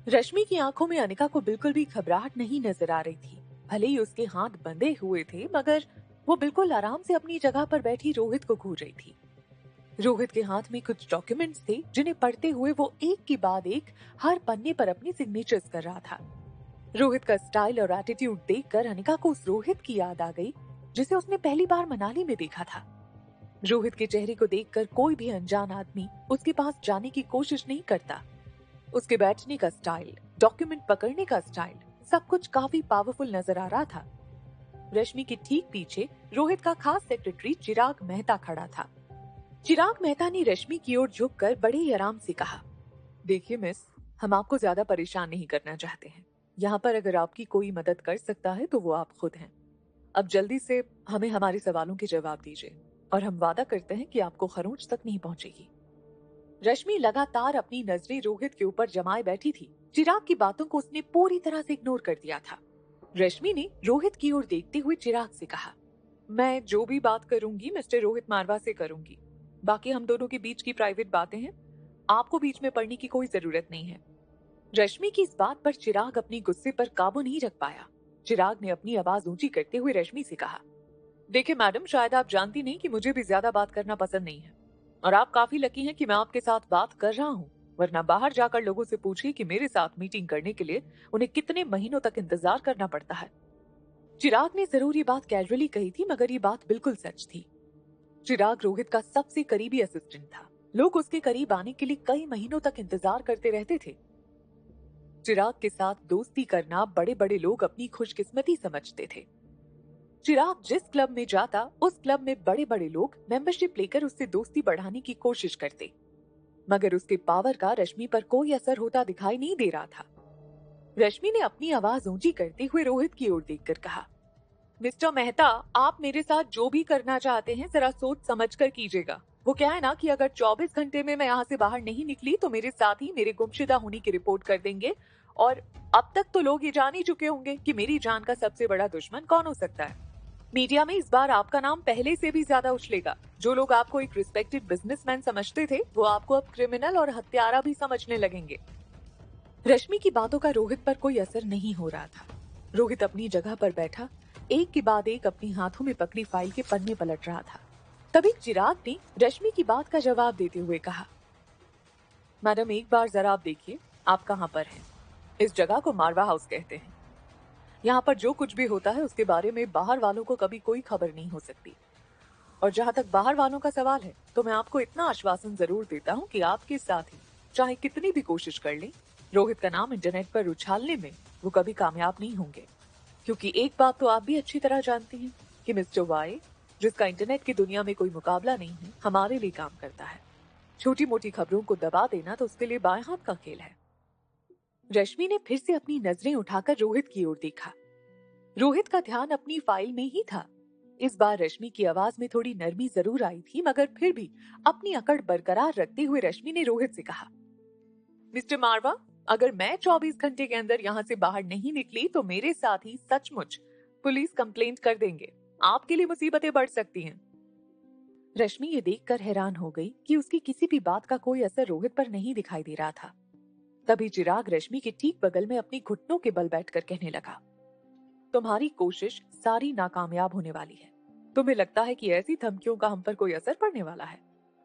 रश्मि की आंखों में अनिका को बिल्कुल भी घबराहट नहीं नजर आ रही थी। भले ही उसके हाथ बंधे हुए थे, मगर वो बिल्कुल आराम से अपनी जगह पर बैठी रोहित को घूर रही थी। रोहित के हाथ में कुछ डॉक्यूमेंट्स थे, जिन्हें पढ़ते हुए वो एक के बाद एक हर पन्ने पर अपनी सिग्नेचर्स कर रहा था। रोहित का स्टाइल और एटीट्यूड देखकर अनिका को उस रोहित की याद आ गई, जिसे उसने पहली बार मनाली में देखा था। रोहित के चेहरे को देखकर कोई भी अनजान आदमी उसके पास जाने की कोशिश नहीं करता। उसके बैठने का स्टाइल, डॉक्यूमेंट पकड़ने का स्टाइल, सब कुछ काफी पावरफुल नजर आ रहा था। रश्मि के ठीक पीछे रोहित का खास सेक्रेटरी चिराग मेहता खड़ा था। चिराग मेहता ने रश्मि की ओर झुककर बड़े ही आराम से कहा, देखिए मिस, हम आपको ज्यादा परेशान नहीं करना चाहते हैं। यहाँ पर अगर आपकी कोई मदद कर सकता है तो वो आप खुद हैं। अब जल्दी से हमें हमारे सवालों के जवाब दीजिए, और हम वादा करते हैं कि आपको खरोंच तक नहीं पहुंचेगी। रश्मि लगातार अपनी नजरें रोहित के ऊपर जमाए बैठी थी। चिराग की बातों को उसने पूरी तरह से इग्नोर कर दिया था। रश्मि ने रोहित की ओर देखते हुए चिराग से कहा, मैं जो भी बात करूंगी मिस्टर रोहित मारवा से करूंगी। बाकी हम दोनों के बीच की प्राइवेट बातें हैं, आपको बीच में पड़ने की कोई जरूरत नहीं है। रश्मि की इस बात पर चिराग अपने गुस्से पर काबू नहीं रख पाया। चिराग ने अपनी आवाज ऊंची करते हुए रश्मि से कहा, देखिए मैडम, शायद आप जानती नहीं कि मुझे भी ज्यादा बात करना पसंद नहीं है, और आप काफी लकी हैं कि मैं आपके साथ बात कर रहा हूँ। वरना बाहर जाकर लोगों से पूछिए कि मेरे साथ मीटिंग करने के लिए उन्हें कितने महीनों तक इंतजार करना पड़ता है। चिराग ने जरूर ये बात कैजुअली कही थी, मगर ये बात बिल्कुल सच थी। चिराग रोहित का सबसे करीबी असिस्टेंट था। लोग उसके करीब आने के लिए कई महीनों तक इंतजार करते रहते थे। चिराग के साथ दोस्ती करना बड़े बड़े लोग अपनी खुशकिस्मती समझते थे। चिराग जिस क्लब में जाता, उस क्लब में बड़े बड़े लोग मेंबरशिप लेकर उससे दोस्ती बढ़ाने की कोशिश करते, मगर उसके पावर का रश्मि पर कोई असर होता दिखाई नहीं दे रहा था। रश्मि ने अपनी आवाज ऊंची करते हुए रोहित की ओर देखकर कहा, मिस्टर मेहता, आप मेरे साथ जो भी करना चाहते हैं जरा सोच समझ कर कीजिएगा। वो क्या है ना कि अगर 24 घंटे में मैं यहाँ से बाहर नहीं निकली तो मेरे साथी मेरे गुमशुदा होने की रिपोर्ट कर देंगे, और अब तक तो लोग ये जान ही चुके होंगे कि मेरी जान का सबसे बड़ा दुश्मन कौन हो सकता है। मीडिया में इस बार आपका नाम पहले से भी ज्यादा उछलेगा। जो लोग आपको एक रिस्पेक्टेड बिजनेसमैन समझते थे, वो आपको अब क्रिमिनल और हत्यारा भी समझने लगेंगे। रश्मि की बातों का रोहित पर कोई असर नहीं हो रहा था। रोहित अपनी जगह पर बैठा एक के बाद एक अपनी हाथों में पकड़ी फाइल के पन्ने पलट रहा था। तभी चिराग ने रश्मि की बात का जवाब देते हुए कहा, मैडम एक बार जरा आप देखिए, आप कहाँ पर हैं। इस जगह को मारवा हाउस कहते हैं। यहाँ पर जो कुछ भी होता है उसके बारे में बाहर वालों को कभी कोई खबर नहीं हो सकती। और जहाँ तक बाहर वालों का सवाल है, तो मैं आपको इतना आश्वासन जरूर देता हूँ कि आपके साथ ही चाहे कितनी भी कोशिश कर लें, रोहित का नाम इंटरनेट पर उछालने में वो कभी कामयाब नहीं होंगे। क्योंकि एक बात तो आप भी अच्छी तरह जानती हैं कि मिस्टर वाई, जिसका इंटरनेट की दुनिया में कोई मुकाबला नहीं है, हमारे लिए काम करता है। छोटी मोटी खबरों को दबा देना तो उसके लिए बाएं हाथ का खेल है। रश्मि ने फिर से अपनी नजरें उठाकर रोहित की ओर देखा। रोहित का ध्यान अपनी फाइल में ही था। इस बार रश्मि की आवाज में थोड़ी नरमी जरूर आई थी, मगर फिर भी अपनी अकड़ बरकरार रखते हुए रश्मि ने रोहित से कहा, मिस्टर मारवा, अगर मैं 24 घंटे के अंदर यहाँ से बाहर नहीं निकली तो मेरे साथ ही सचमुच पुलिस कंप्लेंट कर देंगे। आपके लिए मुसीबतें बढ़ सकती हैं। रश्मि ये देखकर हैरान हो गई कि उसकी किसी भी बात का कोई असर रोहित पर नहीं दिखाई दे रहा था। तभी चिराग रश्मि के ठीक बगल में अपनी घुटनों के बल बैठकर कहने लगा, तुम्हारी कोशिश सारी नाकामयाब होने वाली है। तुम्हें लगता है कि ऐसी धमकियों का हम पर कोई असर पड़ने वाला है?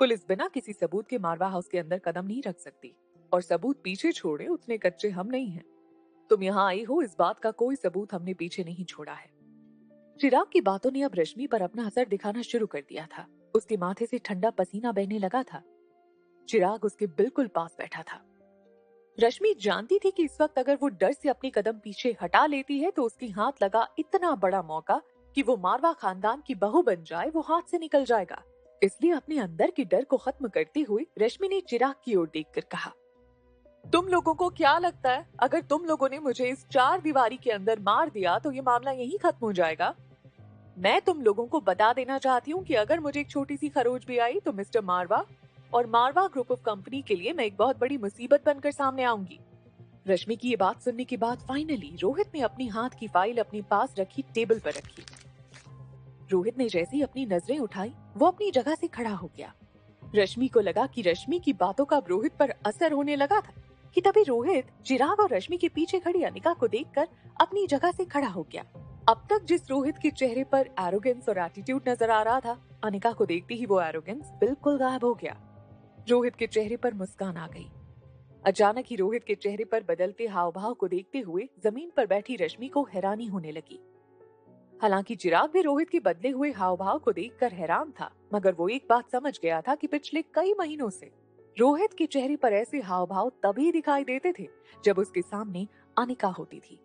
पुलिस बिना किसी सबूत के मारवा हाउस के अंदर कदम नहीं रख सकती, और सबूत पीछे छोड़े उतने कच्चे हम नहीं हैं। तुम यहाँ आई हो, इस बात का कोई सबूत हमने पीछे नहीं छोड़ा है। चिराग की बातों ने अब रश्मि पर अपना असर दिखाना शुरू कर दिया था। उसके माथे से ठंडा पसीना बहने लगा था। चिराग उसके बिल्कुल पास बैठा था। रश्मि जानती थी कि इस वक्त अगर वो डर से अपनी कदम पीछे हटा लेती है तो उसके हाथ लगा इतना बड़ा मौका कि वो मारवा खानदान की बहू बन जाए, वो हाथ से निकल जाएगा। इसलिए अपने अंदर के डर को खत्म करते हुए रश्मि ने चिराग की ओर देखकर कहा, तुम लोगों को क्या लगता है, अगर तुम लोगों ने मुझे इस चार दीवारी के अंदर मार दिया तो ये मामला यहीं खत्म हो जाएगा? मैं तुम लोगों को बता देना चाहती हूँ कि अगर मुझे एक छोटी सी खरोच भी आई तो मिस्टर मारवा और मारवा ग्रुप ऑफ कंपनी के लिए मैं एक बहुत बड़ी मुसीबत बनकर सामने आऊंगी। रश्मि की ये बात सुनने के बाद फाइनली रोहित ने अपनी हाथ की फाइल अपने पास रखी टेबल पर रखी। रोहित ने जैसे ही अपनी नजरें उठाई, वो अपनी जगह से खड़ा हो गया। रश्मि को लगा कि रश्मि की बातों का अब रोहित पर असर होने लगा था। कि तभी रोहित चिराग और रश्मि के पीछे खड़ी अनिका को देखकर अपनी जगह से खड़ा हो गया। अब तक जिस रोहित के चेहरे पर एरोगेंस और एटीट्यूड नजर आ रहा था, अनिका को देखते ही वो एरोगेंस बिल्कुल गायब हो गया। रोहित के चेहरे पर मुस्कान आ गई। अचानक ही रोहित के चेहरे पर बदलते हाव भाव को देखते हुए जमीन पर बैठी रश्मि को हैरानी होने लगी। हालांकि चिराग भी रोहित के बदले हुए हाव भाव को देखकर हैरान था, मगर वो एक बात समझ गया था कि पिछले कई महीनों से रोहित के चेहरे पर ऐसे हाव भाव तभी दिखाई देते थे जब उसके सामने अनिका होती थी।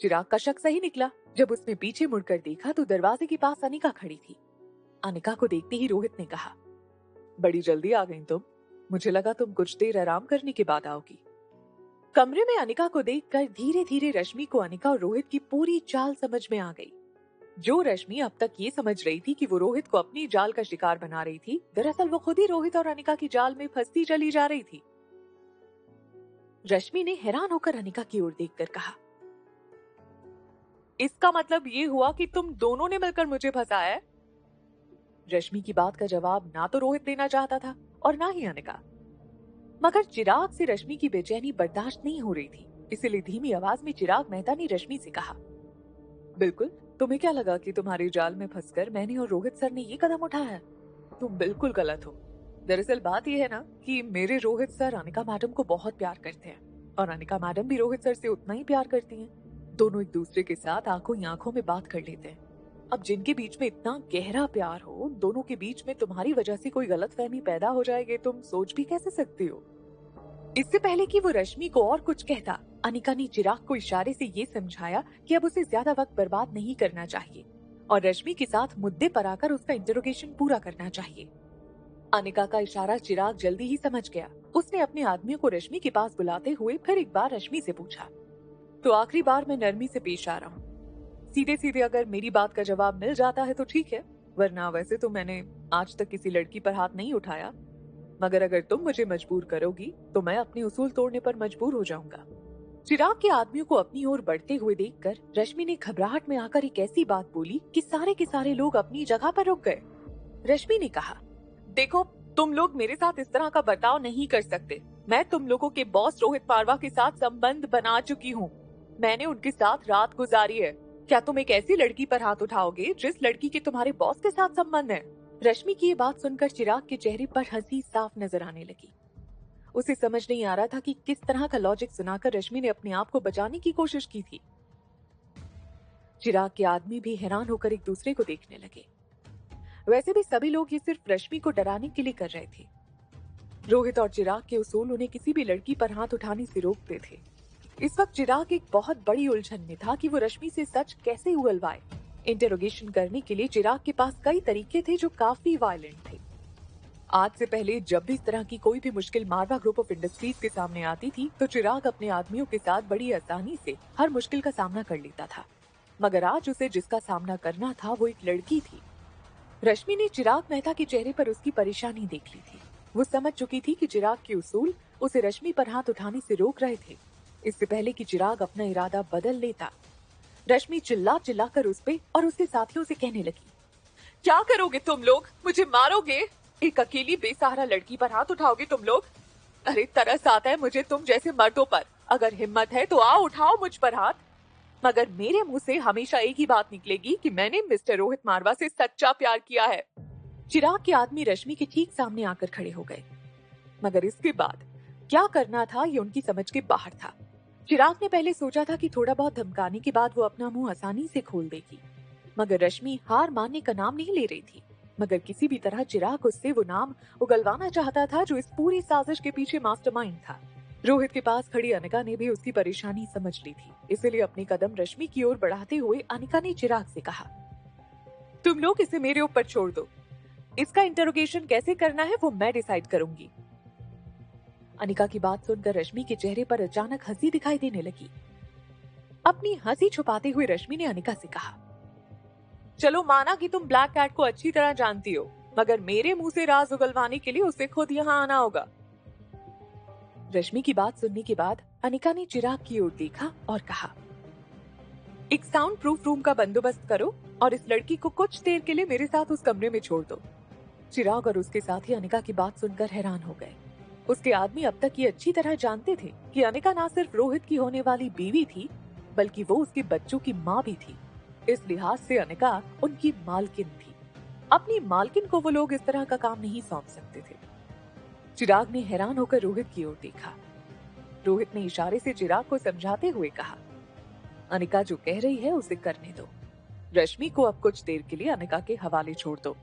चिराग का शक सही निकला। जब उसने पीछे मुड़कर देखा तो दरवाजे के पास अनिका खड़ी थी। अनिका को देखते ही रोहित ने कहा, बड़ी जल्दी आ गई तुम, मुझे लगा तुम कुछ देर आराम करने के बाद आओगी। कमरे में अनिका को देखकर धीरे धीरे रश्मि को अनिका और रोहित की पूरी चाल समझ में आ गई। जो रश्मि अब तक ये समझ रही थी कि वो रोहित को अपनी जाल का शिकार बना रही थी, दरअसल वो खुद ही रोहित और अनिका की जाल में फंसती चली जा रही थी। रश्मि ने हैरान होकर अनिका की ओर देखकर कहा, इसका मतलब ये हुआ कि तुम दोनों ने मिलकर मुझे फंसाया है? रश्मि की बात का जवाब ना तो रोहित देना चाहता था और ना ही अनिका, मगर चिराग से रश्मि की बेचैनी बर्दाश्त नहीं हो रही थी। इसीलिए धीमी आवाज में चिराग मेहता ने रश्मि से कहा, बिल्कुल, तुम्हें क्या लगा कि तुम्हारे जाल में फंसकर मैंने और रोहित सर ने ये कदम उठाया है? तुम बिल्कुल गलत हो। दरअसल बात यह है ना कि मेरे रोहित सर अनिका मैडम को बहुत प्यार करते हैं और अनिका मैडम भी रोहित सर से उतना ही प्यार करती हैं। दोनों एक दूसरे के साथ आंखों ही आंखों में बात कर लेते हैं। अब जिनके बीच में इतना गहरा प्यार हो, दोनों के बीच में तुम्हारी वजह से कोई गलतफहमी पैदा हो जाएगी, तुम सोच भी कैसे सकती हो? इससे पहले कि वो रश्मि को और कुछ कहता, अनिका ने चिराग को इशारे से ये समझाया कि अब उसे ज्यादा वक्त बर्बाद नहीं करना चाहिए और रश्मि के साथ मुद्दे पर आकर उसका इंटरोगेशन पूरा करना चाहिए। अनिका का इशारा चिराग जल्दी ही समझ गया। उसने अपने आदमियों को रश्मि के पास बुलाते हुए फिर एक बार रश्मि से पूछा, तो आखिरी बार मैं नरमी से पेश आ रहा हूँ। सीधे सीधे अगर मेरी बात का जवाब मिल जाता है तो ठीक है, वरना वैसे तो मैंने आज तक किसी लड़की पर हाथ नहीं उठाया, मगर अगर तुम मुझे मजबूर करोगी तो मैं अपने उसूल तोड़ने पर मजबूर हो जाऊंगा। चिराग के आदमियों को अपनी ओर बढ़ते हुए देखकर रश्मि ने घबराहट में आकर एक ऐसी बात बोली कि सारे के सारे लोग अपनी जगह पर रुक गए। रश्मि ने कहा, देखो, तुम लोग मेरे साथ इस तरह का बर्ताव नहीं कर सकते। मैं तुम लोगों के बॉस रोहित मारवा के साथ संबंध बना चुकी हूँ। मैंने उनके साथ रात गुजारी है। क्या तुम एक ऐसी लड़की पर हाथ उठाओगे जिस लड़की के तुम्हारे बॉस के साथ संबंध है? रश्मि की ये बात सुनकर चिराग के चेहरे पर हंसी साफ नजर आने लगी। उसे समझ नहीं आ रहा था कि किस तरह का लॉजिक सुनाकर रश्मि ने अपने आप को बचाने की कोशिश की थी। चिराग के आदमी भी हैरान होकर एक दूसरे को देखने लगे। वैसे भी सभी लोग ये सिर्फ रश्मि को डराने के लिए कर रहे थे। रोहित और चिराग के उसूल उन्हें किसी भी लड़की पर हाथ उठाने से रोकते थे। इस वक्त चिराग एक बहुत बड़ी उलझन में था कि वो रश्मि से सच कैसे उगलवाए। इंटरोगेशन करने के लिए चिराग के पास कई तरीके थे जो काफी वायलेंट थे। आज से पहले जब भी इस तरह की कोई भी मुश्किल मारवा ग्रुप ऑफ इंडस्ट्रीज के सामने आती थी तो चिराग अपने आदमियों के साथ बड़ी आसानी से हर मुश्किल का सामना कर लेता था, मगर आज उसे जिसका सामना करना था वो एक लड़की थी। रश्मि ने चिराग मेहता के चेहरे पर उसकी परेशानी देख ली थी। वो समझ चुकी थी कि चिराग के उसूल उसे रश्मि पर हाथ उठाने से रोक रहे थे। इससे पहले कि चिराग अपना इरादा बदल लेता, रश्मि चिल्ला चिल्ला कर उस पे और उसके साथियों से कहने लगी, क्या करोगे तुम लोग? मुझे मारोगे? एक अकेली बेसहारा लड़की पर हाथ उठाओगे तुम लोग? अरे तरस आता है मुझे तुम जैसे मर्दों पर। अगर हिम्मत है तो आओ उठाओ मुझ पर हाथ, मगर मेरे मुंह से हमेशा एक ही बात निकलेगी कि मैंने मिस्टर रोहित मारवा से सच्चा प्यार किया है। चिराग के आदमी रश्मि के ठीक सामने आकर खड़े हो गए, मगर इसके बाद क्या करना था ये उनकी समझ के बाहर था। चिराग ने पहले सोचा था कि थोड़ा बहुत धमकाने के बाद वो अपना मुंह आसानी से खोल देगी, मगर रश्मि हार मानने का नाम नहीं ले रही थी। मगर किसी भी तरह चिराग उससे वो नाम उगलवाना चाहता था जो इस पूरी साजिश के पीछे मास्टरमाइंड था। रोहित के पास खड़ी अनिका ने भी उसकी परेशानी समझ ली थी, इसलिए अपने कदम रश्मि की ओर बढ़ाते हुए अनिका ने चिराग से कहा, तुम लोग इसे मेरे ऊपर छोड़ दो। इसका इंटरोगेशन कैसे करना है वो मैं डिसाइड करूंगी। अनिका की बात सुनकर रश्मि के चेहरे पर अचानक हंसी दिखाई देने लगी। अपनी हंसी छुपाते हुए रश्मि ने अनिका से कहा, चलो माना कि तुम ब्लैक कैट को अच्छी तरह जानती हो, मगर मेरे मुंह से राज उगलवाने के लिए उसे खुद यहाँ आना होगा। रश्मि की बात सुनने के बाद अनिका ने चिराग की ओर देखा और कहा, एक साउंड प्रूफ रूम का बंदोबस्त करो और इस लड़की को कुछ देर के लिए मेरे साथ उस कमरे में छोड़ दो। चिराग और उसके साथी अनिका की बात सुनकर हैरान हो गए। उसके आदमी अब तक ये अच्छी तरह जानते थे कि अनिका ना सिर्फ रोहित की होने वाली बीवी थी, बल्कि वो उसके बच्चों की माँ भी थी। इस लिहाज से अनिका उनकी मालकिन थी। अपनी मालकिन को वो लोग इस तरह का काम नहीं सौंप सकते थे। चिराग ने हैरान होकर रोहित की ओर देखा। रोहित ने इशारे से चिराग को समझाते हुए कहा, अनिका जो कह रही है उसे करने दो। रश्मि को अब कुछ देर के लिए अनिका के हवाले छोड़ दो।